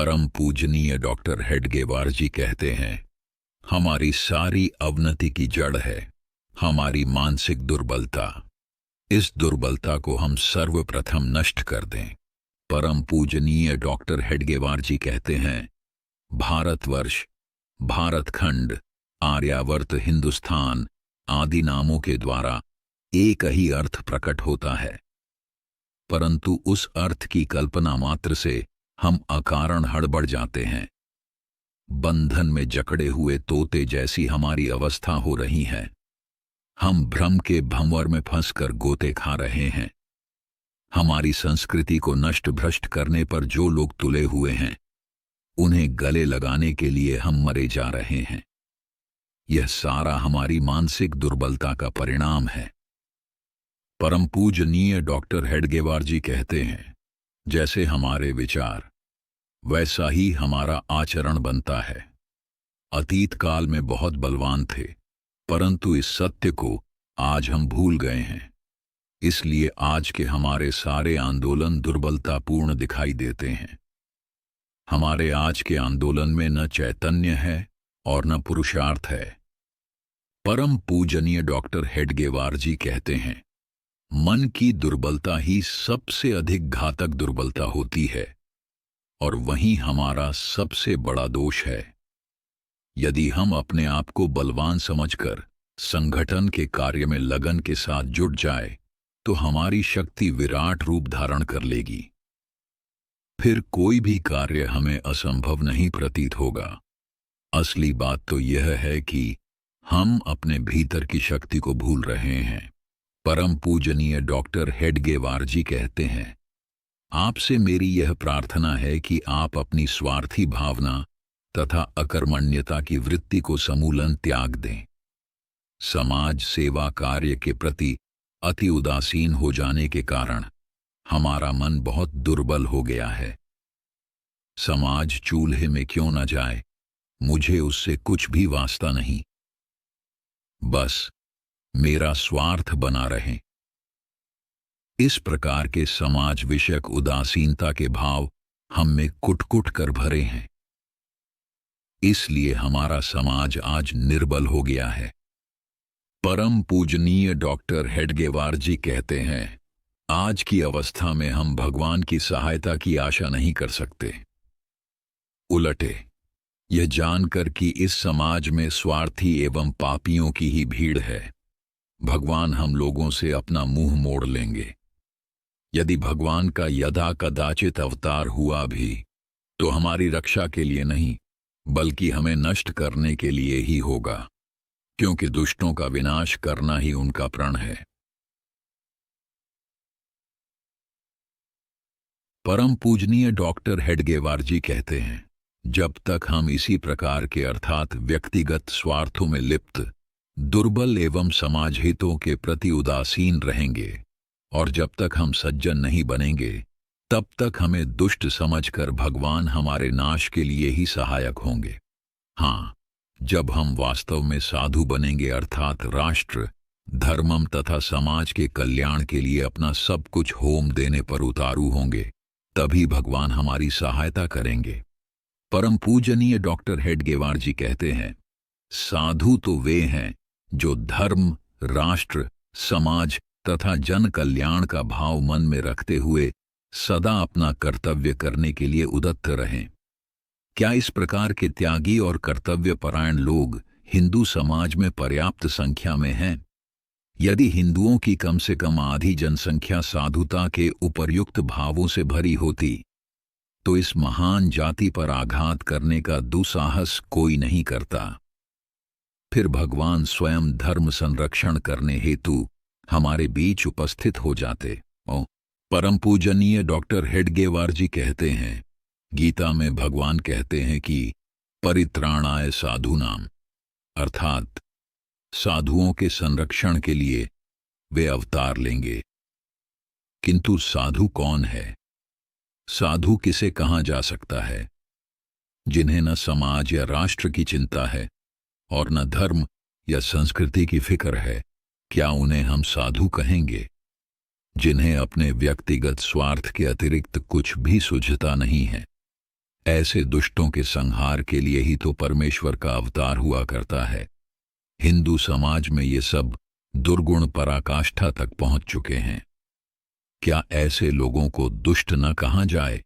परम पूजनीय डॉक्टर हेडगेवार जी कहते हैं, हमारी सारी अवनति की जड़ है हमारी मानसिक दुर्बलता। इस दुर्बलता को हम सर्वप्रथम नष्ट कर दें। परम पूजनीय डॉक्टर हेडगेवार जी कहते हैं, भारतवर्ष, भारतखंड, आर्यावर्त, हिंदुस्तान आदि नामों के द्वारा एक ही अर्थ प्रकट होता है, परंतु उस अर्थ की कल्पना मात्र से हम अकारण हड़बड़ जाते हैं। बंधन में जकड़े हुए तोते जैसी हमारी अवस्था हो रही है। हम भ्रम के भंवर में फंसकर गोते खा रहे हैं। हमारी संस्कृति को नष्ट भ्रष्ट करने पर जो लोग तुले हुए हैं, उन्हें गले लगाने के लिए हम मरे जा रहे हैं। यह सारा हमारी मानसिक दुर्बलता का परिणाम है। परम पूजनीय डॉक्टर हेडगेवार जी कहते हैं, जैसे हमारे विचार वैसा ही हमारा आचरण बनता है। अतीत काल में बहुत बलवान थे, परंतु इस सत्य को आज हम भूल गए हैं। इसलिए आज के हमारे सारे आंदोलन दुर्बलतापूर्ण दिखाई देते हैं। हमारे आज के आंदोलन में न चैतन्य है और न पुरुषार्थ है। परम पूजनीय डॉक्टर हेडगेवार जी कहते हैं, मन की दुर्बलता ही सबसे अधिक घातक दुर्बलता होती है और वही हमारा सबसे बड़ा दोष है। यदि हम अपने आप को बलवान समझकर संगठन के कार्य में लगन के साथ जुट जाए तो हमारी शक्ति विराट रूप धारण कर लेगी। फिर कोई भी कार्य हमें असंभव नहीं प्रतीत होगा। असली बात तो यह है कि हम अपने भीतर की शक्ति को भूल रहे हैं। परम पूजनीय डॉक्टर हेडगेवार जी कहते हैं, आपसे मेरी यह प्रार्थना है कि आप अपनी स्वार्थी भावना तथा अकर्मण्यता की वृत्ति को समूलन त्याग दें। समाज सेवा कार्य के प्रति अति उदासीन हो जाने के कारण हमारा मन बहुत दुर्बल हो गया है। समाज चूल्हे में क्यों न जाए, मुझे उससे कुछ भी वास्ता नहीं। बस मेरा स्वार्थ बना रहे। इस प्रकार के समाज विषयक उदासीनता के भाव हम में कुट-कुट कर भरे हैं। इसलिए हमारा समाज आज निर्बल हो गया है। परम पूजनीय डॉक्टर हेडगेवार जी कहते हैं, आज की अवस्था में हम भगवान की सहायता की आशा नहीं कर सकते। उलटे यह जानकर कि इस समाज में स्वार्थी एवं पापियों की ही भीड़ है, भगवान हम लोगों से अपना मुंह मोड़ लेंगे। यदि भगवान का यदा कदाचित अवतार हुआ भी तो हमारी रक्षा के लिए नहीं, बल्कि हमें नष्ट करने के लिए ही होगा, क्योंकि दुष्टों का विनाश करना ही उनका प्रण है। परम पूजनीय डॉक्टर हेडगेवार जी कहते हैं, जब तक हम इसी प्रकार के अर्थात व्यक्तिगत स्वार्थों में लिप्त, दुर्बल एवं समाज हितों के प्रति उदासीन रहेंगे और जब तक हम सज्जन नहीं बनेंगे, तब तक हमें दुष्ट समझकर भगवान हमारे नाश के लिए ही सहायक होंगे। हाँ, जब हम वास्तव में साधु बनेंगे अर्थात राष्ट्र, धर्मम तथा समाज के कल्याण के लिए अपना सब कुछ होम देने पर उतारू होंगे, तभी भगवान हमारी सहायता करेंगे। परम पूजनीय डॉक्टर हेडगेवार जी कहते हैं, साधु तो वे हैं जो धर्म, राष्ट्र, समाज तथा जन कल्याण का भाव मन में रखते हुए सदा अपना कर्तव्य करने के लिए उद्यत रहें। क्या इस प्रकार के त्यागी और कर्तव्य परायण लोग हिंदू समाज में पर्याप्त संख्या में हैं? यदि हिंदुओं की कम से कम आधी जनसंख्या साधुता के उपर्युक्त भावों से भरी होती, तो इस महान जाति पर आघात करने का दुस्साहस कोई नहीं करता। फिर भगवान स्वयं धर्म संरक्षण करने हेतु हमारे बीच उपस्थित हो जाते। परम पूजनीय डॉक्टर हेडगेवार जी कहते हैं, गीता में भगवान कहते हैं कि परित्राणाय साधूनाम, अर्थात साधुओं के संरक्षण के लिए वे अवतार लेंगे। किंतु साधु कौन है? साधु किसे कहा जा सकता है? जिन्हें न समाज या राष्ट्र की चिंता है और न धर्म या संस्कृति की फिक्र है, क्या उन्हें हम साधु कहेंगे? जिन्हें अपने व्यक्तिगत स्वार्थ के अतिरिक्त कुछ भी सूझता नहीं है, ऐसे दुष्टों के संहार के लिए ही तो परमेश्वर का अवतार हुआ करता है। हिंदू समाज में ये सब दुर्गुण पराकाष्ठा तक पहुंच चुके हैं। क्या ऐसे लोगों को दुष्ट न कहा जाए?